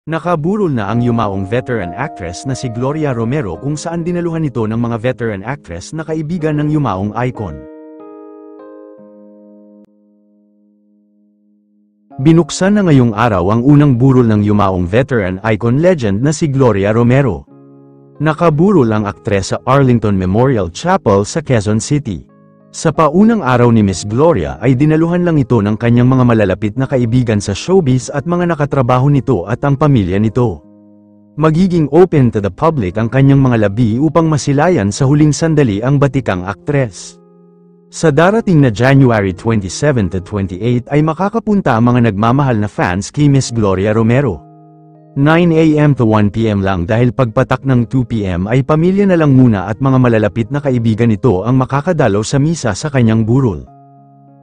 Nakaburol na ang yumaong veteran actress na si Gloria Romero kung saan dinaluhan ito ng mga veteran actress na kaibigan ng yumaong icon. Binuksan na ngayong araw ang unang burol ng yumaong veteran icon legend na si Gloria Romero. Nakaburol ang aktres sa Arlington Memorial Chapel sa Quezon City. Sa paunang araw ni Miss Gloria ay dinaluhan lang ito ng kanyang mga malalapit na kaibigan sa showbiz at mga nakatrabaho nito at ang pamilya nito. Magiging open to the public ang kanyang mga labi upang masilayan sa huling sandali ang batikang aktres. Sa darating na January 27 to 28 ay makakapunta ang mga nagmamahal na fans kay Miss Gloria Romero. 9 AM to 1 PM lang dahil pagpatak ng 2 PM ay pamilya na lang muna at mga malalapit na kaibigan nito ang makakadalaw sa misa sa kanyang burol.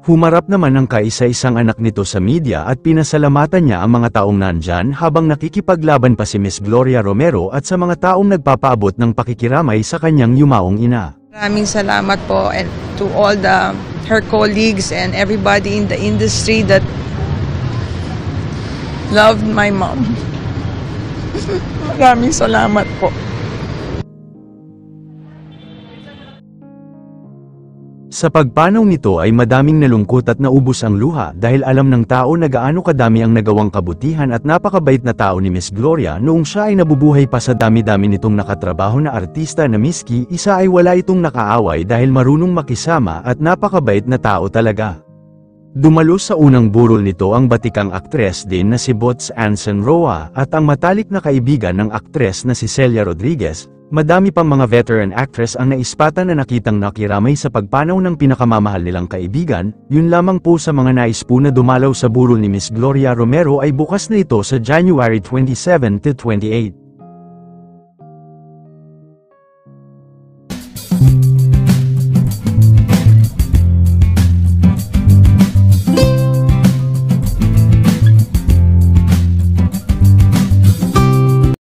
Humarap naman ang kaisa-isang anak nito sa media at pinasalamatan niya ang mga taong nandyan habang nakikipaglaban pa si Miss Gloria Romero at sa mga taong nagpapaabot ng pakikiramay sa kanyang yumaong ina. Maraming salamat po and to all her colleagues and everybody in the industry that loved my mom. Maraming salamat po. Sa pagpanaw nito ay madaming nalungkot at naubos ang luha dahil alam ng tao na gaano kadami ang nagawang kabutihan at napakabait na tao ni Miss Gloria noong siya ay nabubuhay pa sa dami-dami nitong nakatrabaho na artista na miski isa ay wala itong nakaaway dahil marunong makisama at napakabait na tao talaga. Dumalo sa unang burol nito ang batikang aktres din na si Bots Anson Roa at ang matalik na kaibigan ng aktres na si Celia Rodriguez. Madami pang mga veteran actress ang naispatan na nakitang nakiramay sa pagpanaw ng pinakamamahal nilang kaibigan. Yun lamang po sa mga nais po na dumalaw sa burol ni Miss Gloria Romero ay bukas na ito sa January 27 to 28.